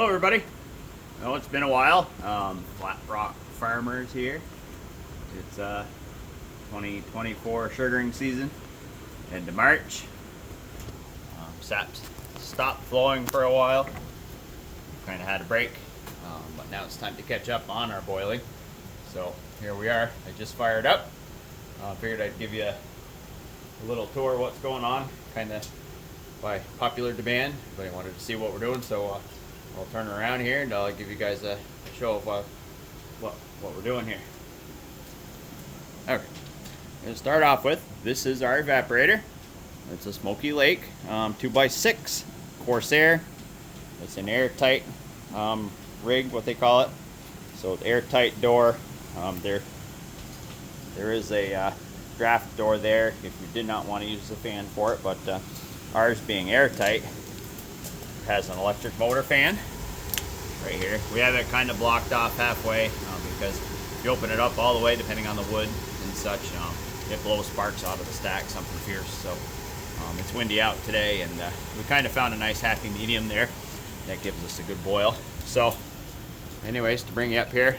Hello everybody. Well, it's been a while. Flat Rock Farmers here. It's 2024 sugaring season into March. Sap's stopped flowing for a while. Kind of had a break, but now it's time to catch up on our boiling. So here we are. I just fired up. Figured I'd give you a little tour of what's going on, kind of by popular demand. Everybody wanted to see what we're doing, so I'll turn around here and I'll give you guys a show of what we're doing here. Okay, I'm going to start off with, this is our evaporator. It's a Smoky Lake 2x6 Corsair. It's an airtight rig, what they call it. So airtight door. There is a draft door there if you did not want to use the fan for it, but ours being airtight has an electric motor fan right here. We have it kind of blocked off halfway because if you open it up all the way, depending on the wood and such, it blows sparks out of the stack, something fierce. So it's windy out today, and we kind of found a nice happy medium there that gives us a good boil. So anyways, to bring you up here,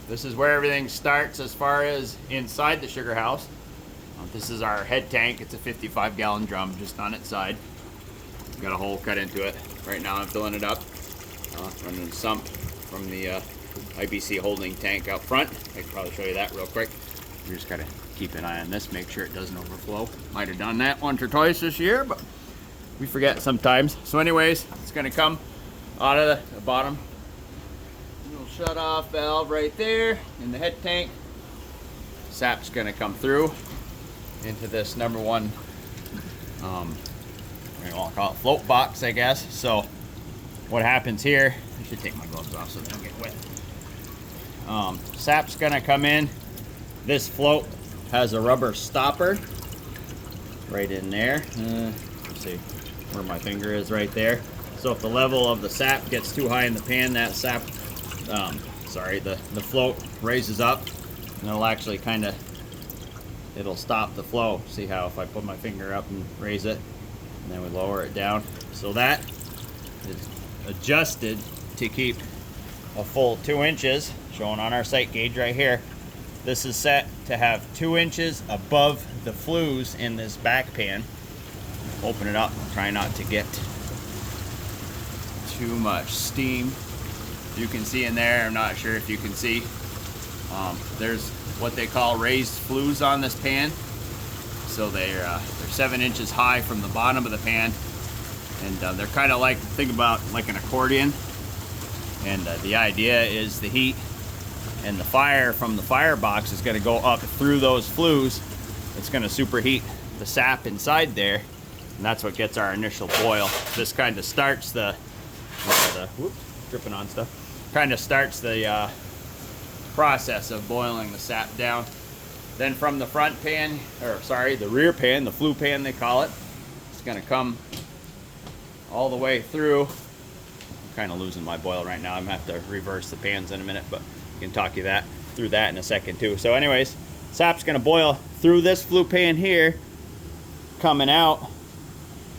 this is where everything starts as far as inside the sugar house. This is our head tank. It's a 55-gallon drum just on its side. Got a hole cut into it. Right now I'm filling it up. Running a sump from the IBC holding tank out front. I can probably show you that real quick. You just gotta keep an eye on this, make sure it doesn't overflow. Might have done that once or twice this year, but we forget sometimes. So anyways, it's gonna come out of the bottom. Little shut off valve right there in the head tank. Sap's gonna come through into this number one, I'll call it float box, I guess. So what happens here, I should take my gloves off so they don't get wet. Sap's gonna come in. This float has a rubber stopper right in there. Let's see where my finger is, right there. So if the level of the sap gets too high in the pan, that sap, the float raises up, and it'll actually kind of, it'll stop the flow. See how if I put my finger up and raise it, and then we lower it down. So that is adjusted to keep a full 2 inches, shown on our sight gauge right here. This is set to have 2 inches above the flues in this back pan. Open it up, try not to get too much steam. You can see in there, I'm not sure if you can see, there's what they call raised flues on this pan. So they're 7 inches high from the bottom of the pan, and they're kind of like, think about like an accordion. And the idea is the heat and the fire from the firebox is going to go up through those flues. It's going to superheat the sap inside there, and that's what gets our initial boil. This kind of starts the dripping on stuff. Kind of starts the process of boiling the sap down. Then from the front pan, or sorry, the rear pan, the flue pan they call it, it's going to come all the way through. I'm kind of losing my boil right now. I'm going to have to reverse the pans in a minute, but I can talk you through that in a second too. So anyways, sap's going to boil through this flue pan here, coming out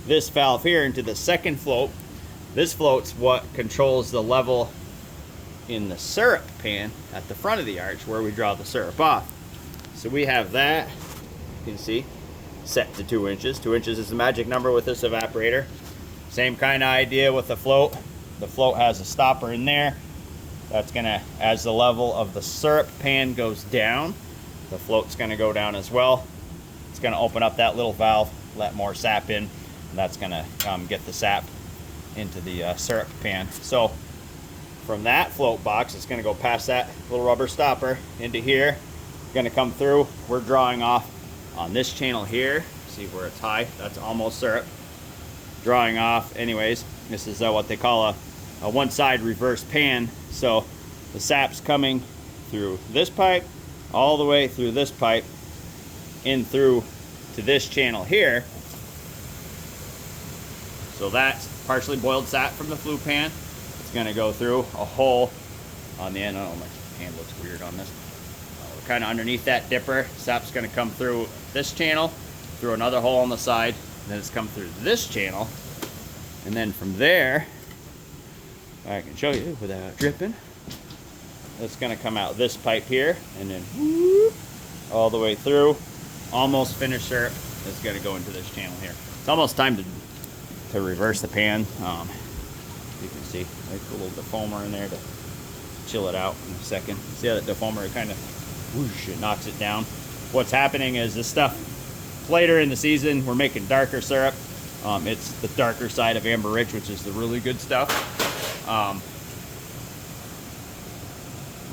this valve here into the second float. This float's what controls the level in the syrup pan at the front of the arch where we draw the syrup off. So we have that, you can see, set to 2 inches. 2 inches is the magic number with this evaporator. Same kind of idea with the float. The float has a stopper in there. That's gonna, as the level of the syrup pan goes down, the float's gonna go down as well. It's gonna open up that little valve, let more sap in, and that's gonna get the sap into the syrup pan. So from that float box, it's gonna go past that little rubber stopper into here. Gonna come through. We're drawing off on this channel here. See where it's high? That's almost syrup. Drawing off. Anyways, this is what they call a one side reverse pan. So the sap's coming through this pipe, all the way through this pipe, in through to this channel here. So that's partially boiled sap from the flue pan. It's gonna go through a hole on the end. Oh, my hand looks weird on this. We're kind of underneath that dipper. Sap's gonna come through this channel, through another hole on the side, and then it's come through this channel, and then from there I can show you without dripping. It's gonna come out this pipe here, and then whoop, all the way through. Almost finished syrup. It's gonna go into this channel here. It's almost time to reverse the pan. You can see like a little defoamer in there to chill it out in a second. See how that defoamer kind of whoosh, it knocks it down. What's happening is this stuff later in the season, we're making darker syrup. It's the darker side of Amber Rich, which is the really good stuff.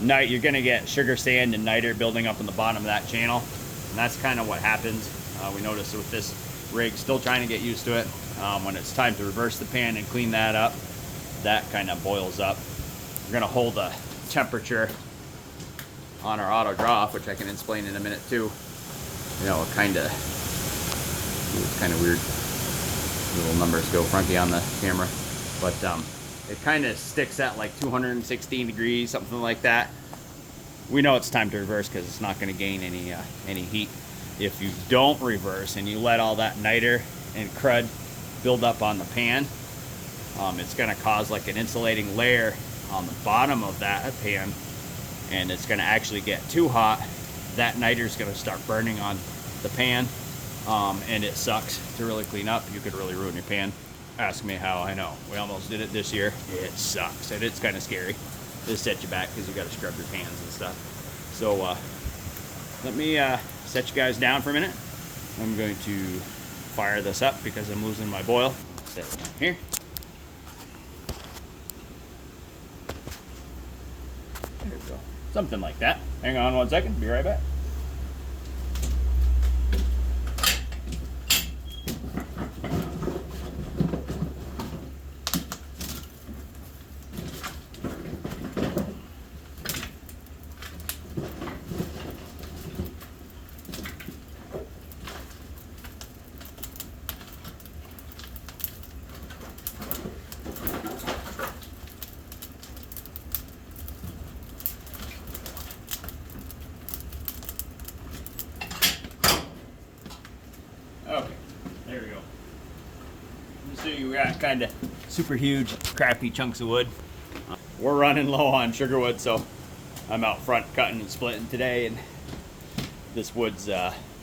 You're gonna get sugar sand and niter building up in the bottom of that channel, and that's kind of what happens. We noticed with this rig, still trying to get used to it. When it's time to reverse the pan and clean that up, that kind of boils up. We're gonna hold the temperature on our auto draw off, which I can explain in a minute too. You know, it's kind of weird. Little numbers go funky on the camera, but it kind of sticks at like 216 degrees, something like that. We know it's time to reverse because it's not going to gain any heat. If you don't reverse and you let all that niter and crud build up on the pan, it's going to cause like an insulating layer on the bottom of that pan, and it's going to actually get too hot. That niter is going to start burning on the pan, and it sucks to really clean up. You could really ruin your pan. Ask me how. I know. We almost did it this year. It sucks, and it's kind of scary. It sets you back because you got to scrub your pans and stuff. So let me set you guys down for a minute. I'm going to fire this up because I'm losing my boil. Set it down here. There we go. Something like that. Hang on one second. Be right back. Okay, there we go. You see we got kind of super huge, crappy chunks of wood. We're running low on sugar wood, so I'm out front cutting and splitting today. And this wood's,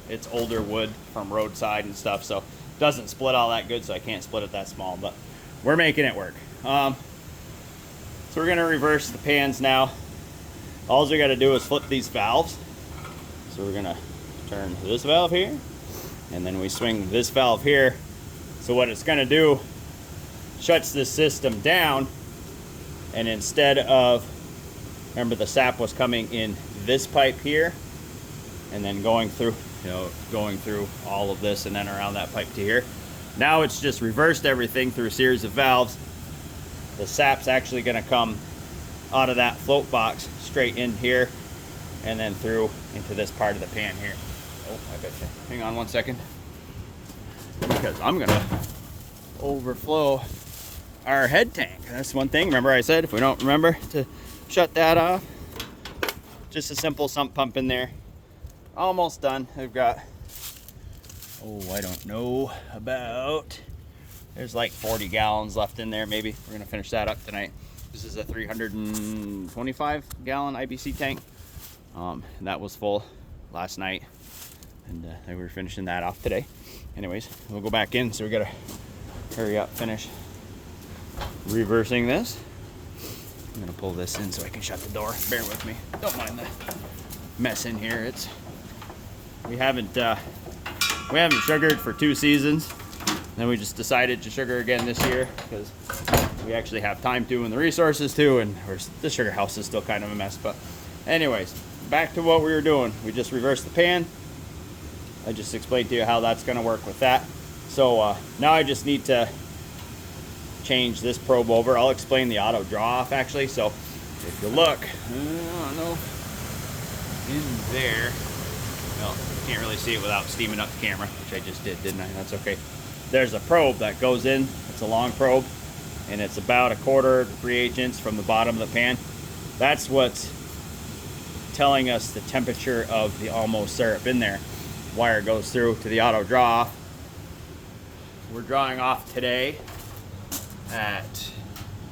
it's older wood from roadside and stuff, so it doesn't split all that good, so I can't split it that small, but we're making it work. So we're gonna reverse the pans now. All we gotta do is flip these valves. So we're gonna turn this valve here, and then we swing this valve here. So what it's gonna do, shuts this system down, and instead of, remember the sap was coming in this pipe here, and then going through, going through all of this and then around that pipe to here. Now it's just reversed everything through a series of valves. The sap's actually gonna come out of that float box straight in here, and then through into this part of the pan here. Oh, I bet you. Hang on one second, because I'm gonna overflow our head tank. That's one thing. Remember I said if we don't remember to shut that off, just a simple sump pump in there. Almost done. We've got, oh, I don't know, about, there's like 40 gallons left in there maybe. We're gonna finish that up tonight. This is a 325 gallon IBC tank. That was full last night, and we were finishing that off today. Anyways, we'll go back in, so we gotta hurry up, finish reversing this. I'm gonna pull this in so I can shut the door. Bear with me. Don't mind the mess in here. We haven't sugared for 2 seasons. Then we just decided to sugar again this year because we actually have time to and the resources to, and the sugar house is still kind of a mess. But anyways, back to what we were doing. We just reversed the pan. I just explained to you how that's going to work with that. So now I just need to change this probe over. I'll explain the auto draw off actually. So if you look, I don't know, in there, well, you can't really see it without steaming up the camera, which I just did, didn't I? That's okay. There's a probe that goes in. It's a long probe, and it's about 1/4 to 3/8 inches from the bottom of the pan. That's what's telling us the temperature of the almost syrup in there. Wire goes through to the auto draw off. We're drawing off today at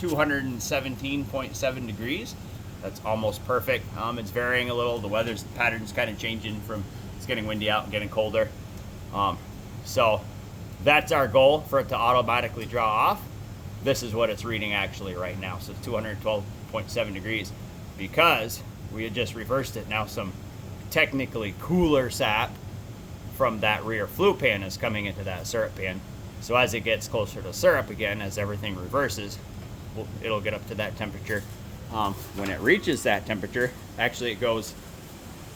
217.7 degrees. That's almost perfect. It's varying a little. The weather's pattern's kind of changing from, it's getting windy out and getting colder. So that's our goal, for it to automatically draw off. This is what it's reading actually right now. So 212.7 degrees, because we had just reversed it. Now some technically cooler sap from that rear flue pan is coming into that syrup pan. So as it gets closer to syrup again, as everything reverses, it'll get up to that temperature. When it reaches that temperature, actually it goes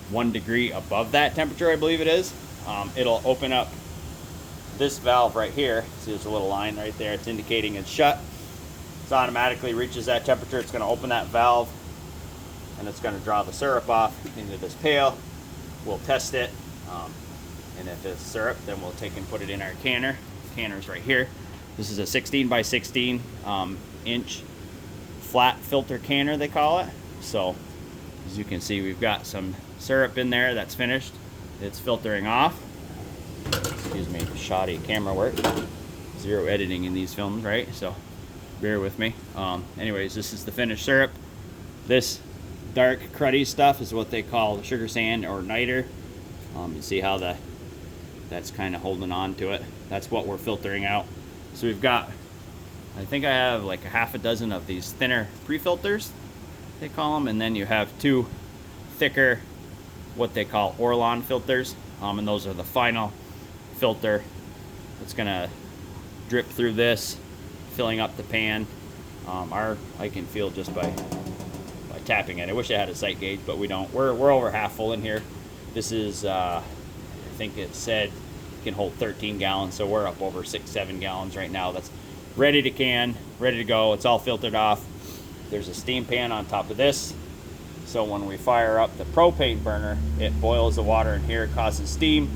1 degree above that temperature, I believe it is. It'll open up this valve right here. See, there's a little line right there. It's indicating it's shut. It automatically reaches that temperature. It's going to open that valve, and it's going to draw the syrup off into this pail. We'll test it, and if it's syrup, then we'll take and put it in our canner. The canner's right here. This is a 16 by 16 inch flat filter canner, they call it. So as you can see, we've got some syrup in there that's finished. It's filtering off. Excuse me, shoddy camera work. Zero editing in these films, right? So bear with me. Anyways, this is the finished syrup. This dark cruddy stuff is what they call sugar sand or niter. You see how that's kind of holding on to it. That's what we're filtering out. So we've got, I think I have like a half a dozen of these thinner pre-filters, they call them, and then you have 2 thicker, what they call Orlon filters, and those are the final filter. It's gonna drip through this, filling up the pan. I can feel just by tapping it. I wish I had a sight gauge, but we don't. We're over half full in here. This is I think it said it can hold 13 gallons, so we're up over 6-7 gallons right now. That's ready to can, ready to go. It's all filtered off. There's a steam pan on top of this, so when we fire up the propane burner, it boils the water in here, causes steam.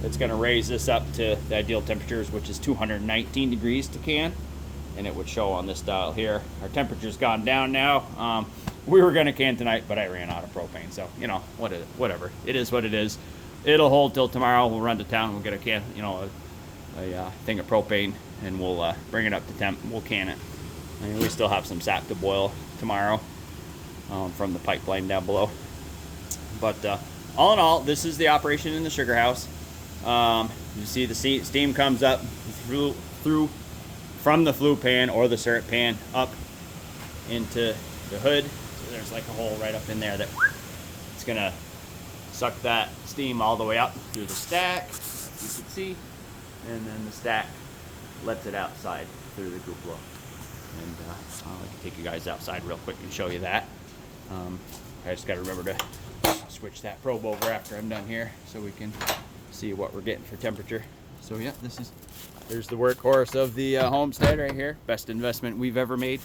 It's going to raise this up to the ideal temperatures, which is 219 degrees to can, and it would show on this dial here. Our temperature's gone down now. We were going to can tonight, but I ran out of propane, so you know, whatever. It is what it is. It'll hold till tomorrow. We'll run to town. We'll get a can, you know, a thing of propane, and we'll bring it up to temp. We'll can it. I mean, we still have some sap to boil tomorrow from the pipeline down below. But all in all, this is the operation in the sugar house. You see the steam comes up through from the flue pan or the syrup pan up into the hood. So there's like a hole right up in there that it's gonna suck that steam all the way up through the stack, as you can see, and then the stack lets it outside through the cupola. And I can take you guys outside real quick and show you that. I just got to remember to switch that probe over after I'm done here so we can see what we're getting for temperature. So yeah, there's the workhorse of the homestead right here. Best investment we've ever made.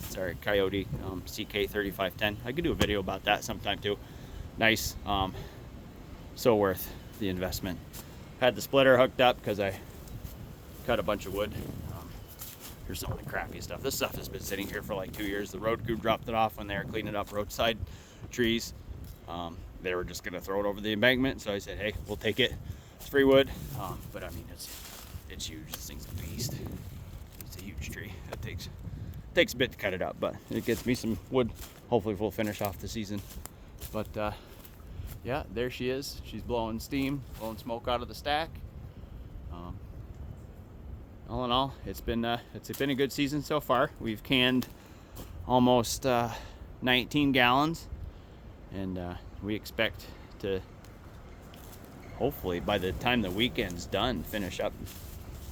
It's our Coyote CK3510. I could do a video about that sometime too. Nice, so worth the investment. Had the splitter hooked up because I cut a bunch of wood. Here's some of the crappy stuff. This stuff has been sitting here for like 2 years. The road crew dropped it off when they were cleaning up roadside trees. They were just gonna throw it over the embankment, so I said, hey, we'll take it. It's free wood, but I mean, it's huge. This thing's a beast. It's a huge tree. It takes a bit to cut it up, but it gets me some wood. Hopefully we'll finish off the season. But yeah, there she is. She's blowing steam, blowing smoke out of the stack. All in all, it's been a good season so far. We've canned almost 19 gallons, and we expect to, hopefully by the time the weekend's done, finish up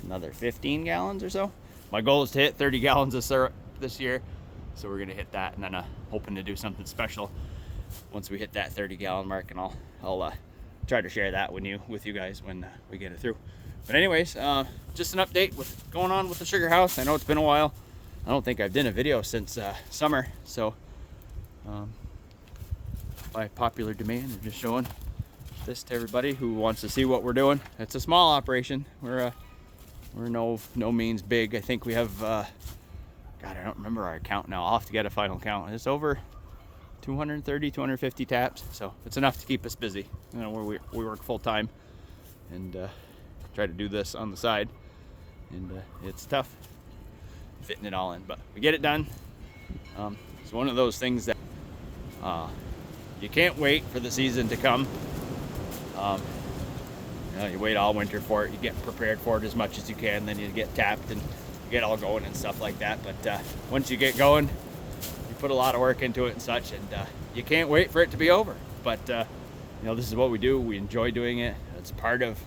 another 15 gallons or so. My goal is to hit 30 gallons of syrup this year, so we're gonna hit that, and then hoping to do something special once we hit that 30-gallon mark, and I'll try to share that with you guys when we get it through. But anyways, just an update with going on with the sugar house. I know it's been a while. I don't think I've done a video since summer, so by popular demand, I'm just showing this to everybody who wants to see what we're doing. It's a small operation. We're no means big. I think we have God, I don't remember our count now. I'll have to get a final count. It's over 230, 250 taps, so it's enough to keep us busy. You know, we work full time and try to do this on the side, and it's tough fitting it all in, but we get it done. It's one of those things that you can't wait for the season to come. You wait all winter for it. You get prepared for it as much as you can. Then you get tapped and you get all going and stuff like that. But once you get going, you put a lot of work into it and such, and you can't wait for it to be over. But this is what we do. We enjoy doing it. It's part of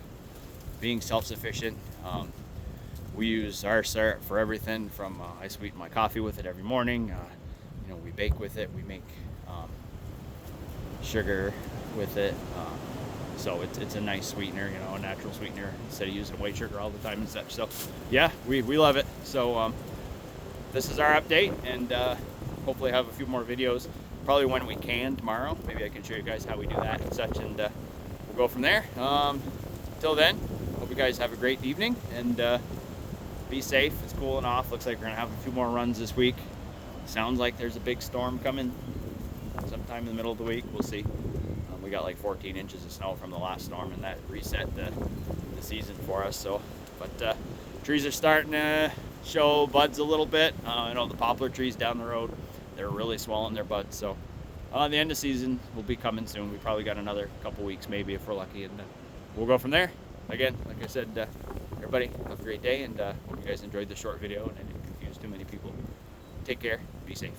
being self-sufficient. We use our syrup for everything from I sweeten my coffee with it every morning. We bake with it. We make sugar with it. So it's a nice sweetener, a natural sweetener instead of using white sugar all the time and such. So yeah, we love it. So this is our update, and hopefully have a few more videos probably when we can tomorrow. Maybe I can show you guys how we do that and such, and we'll go from there. Till then, hope you guys have a great evening, and be safe. It's cooling off. Looks like we're gonna have a few more runs this week. Sounds like there's a big storm coming sometime in the middle of the week. We'll see. We got like 14 inches of snow from the last storm, and that reset the season for us. So, but trees are starting to show buds a little bit. I know the poplar trees down the road, they're really swelling their buds. So the end of season will be coming soon. We probably got another couple weeks maybe if we're lucky, and we'll go from there. Again, like I said, everybody have a great day, and hope you guys enjoyed the short video and I didn't confuse too many people. Take care. Be safe.